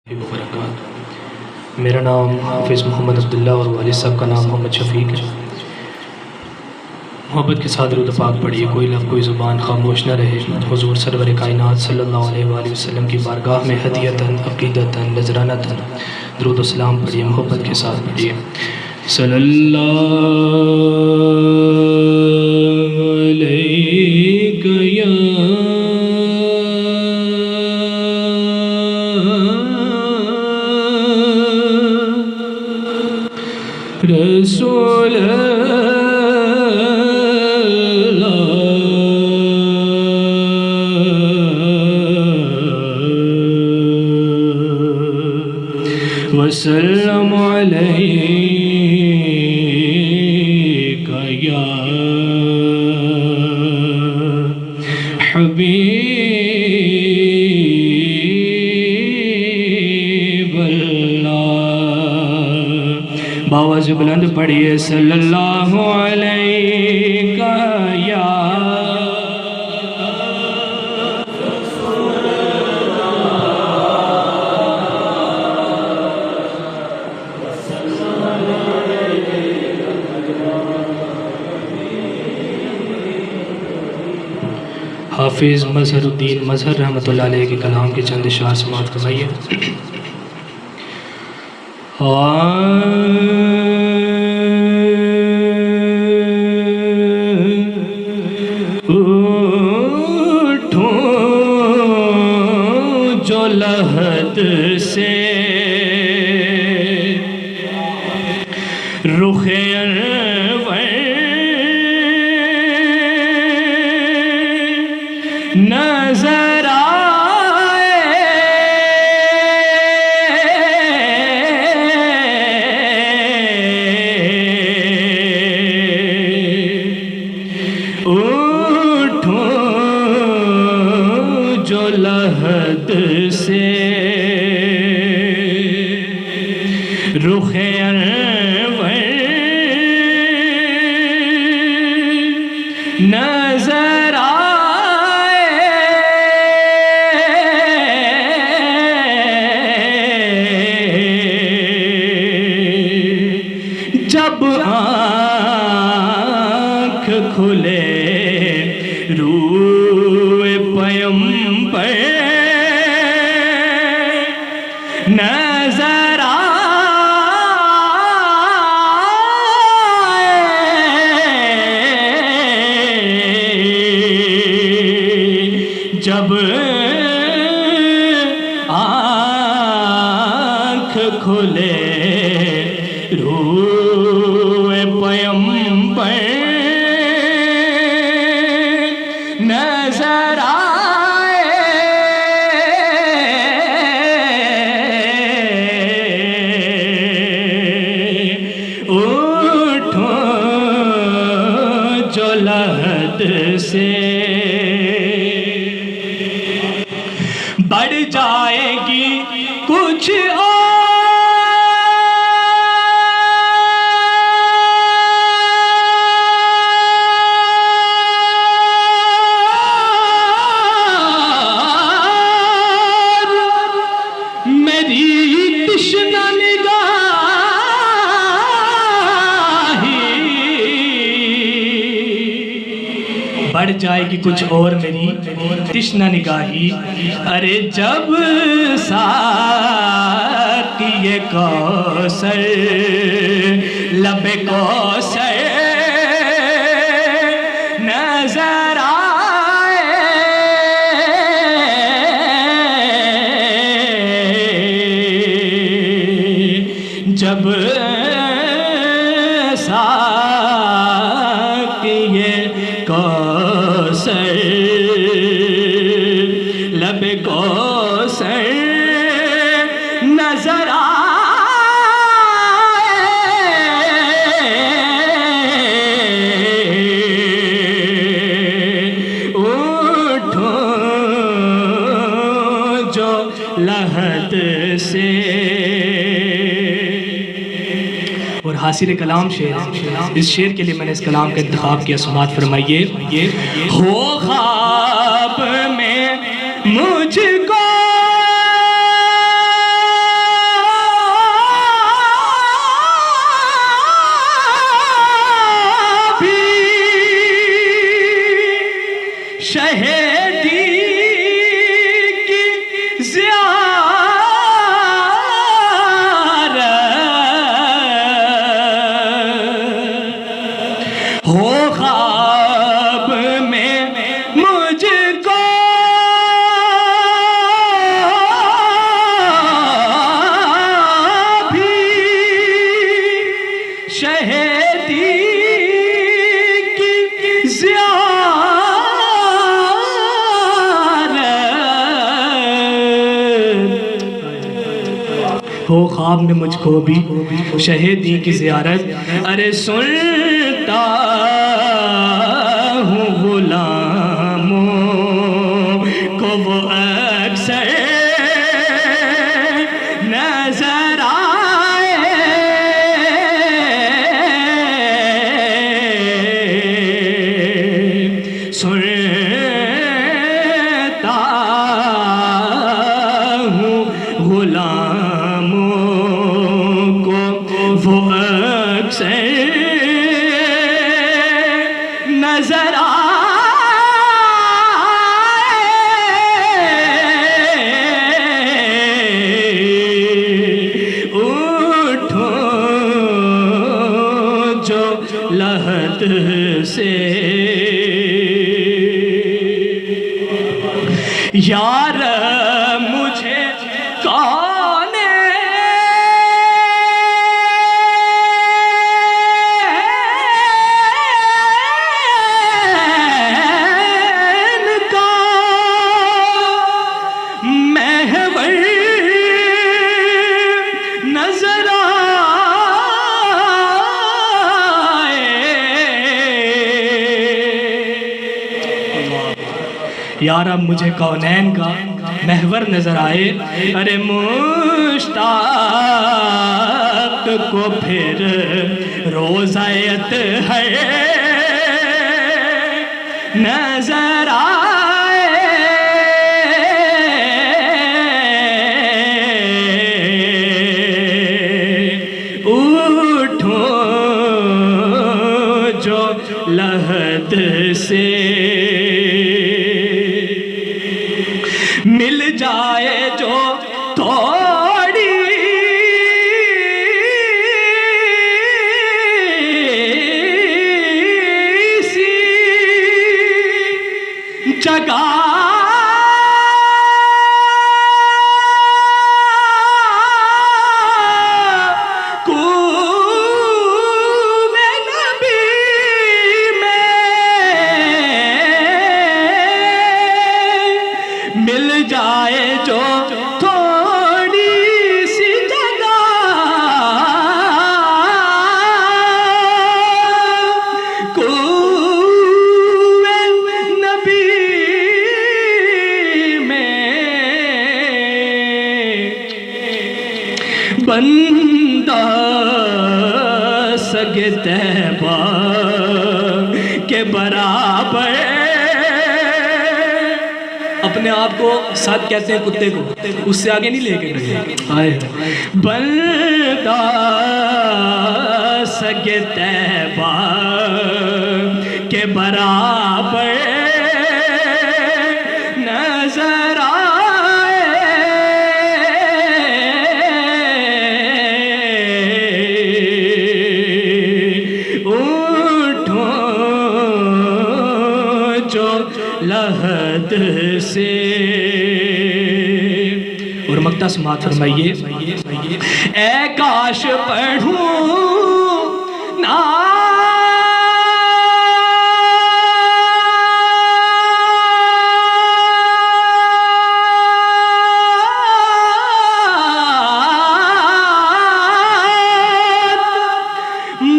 وبرکاتہ۔ میرا نام حافظ محمد عبداللہ اور والد صاحب کا نام محمد شفیق ہے۔ محبت کے ساتھ درود پاک پڑھیے، کوئی لفظ کوئی زبان خاموش نہ رہے۔ حضور سرور کائنات صلی اللہ علیہ وآلہ وسلم کی بارگاہ میں ہدیتاً عقیدتاً نذرانتاً درود و سلام پڑھیے، محبت کے ساتھ پڑھیے۔ صلی اللہ علیہ یا رسول وسلم علیک یا حبیب اللہ۔ باواز بلند پڑھیے، صلی اللہ علیہ یا حافظ مظہر الدین مظہر رحمۃ اللہ علیہ کے کلام کے چند اشعار سماعت فرمائیے۔ اٹھوں جو لحد سے رخ نظر آئے، اٹھوں جو لحد سے رخ انور نظر جب آنکھ کھلے روح پیمبر نظر آئے، جب آنکھ کھلے روح پیمبر نظر آئے، اٹھوں جو لحد سے بڑھ جائے گی کچھ اور بڑھ جائے گی کچھ اور میری تشنہ نگاہی، ارے جب ساقی کوثر لب کوثر نظر آئے، جب ساقی کوثر لب کوثر نظر آئے، اٹھوں جو لحد سے۔ اور حاصل کلام شعر، اس شعر کے لیے میں نے اس کلام کا انتخاب کیا، سماعت فرمائیے۔ ہو خواب میں مجھ کو ہو خواب میں مجھ کو بھی شہیدی کی زیارت. ارے سنتا ہوں غلاموں کو وہ اکثر نظر آئے. سنتا ہوں غلاموں کو وہ اکثر نظر اٹھو جو لحد سے یار مجھے کون کا محور نظر یار اب مجھے کونین کا محور نظر آئے. ارے مشتاق کو پھر روزایت ہے نظر آئے. اٹھو جو لحد سے مل جائے جو تھوڑی سی جگہ مل جائے جو تھوڑی سی جگہ کوئے نبی میں بندہ سگ طیبہ کے برابر. اپنے آپ کو ساتھ کہتے ہیں کتے کو, اس سے آگے نہیں لے کے گئے. بندہ سگ طیبہ کے برابر نظر آئے. اٹھو جو لحد سے. اور مقطع سماعت فرمائیے. اے کاش پڑھوں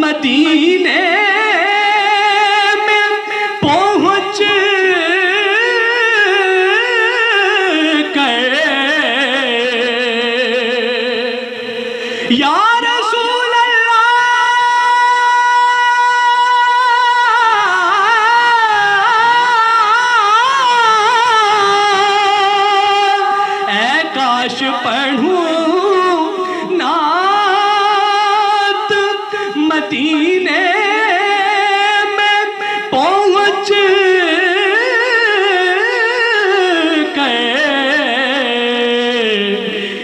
مدینے میں پہنچ کر یا رسول اللہ اے کاش پڑھوں نعت مدینے میں پہنچ کر.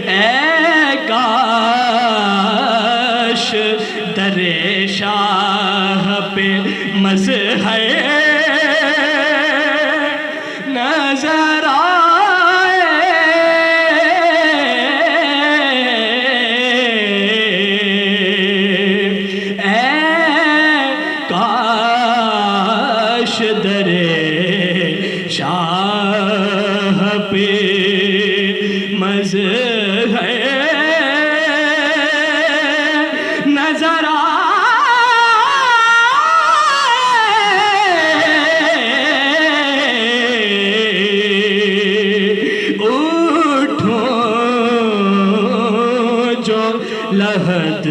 اے کاش جو لحد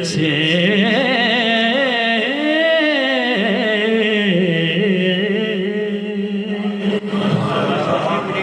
سے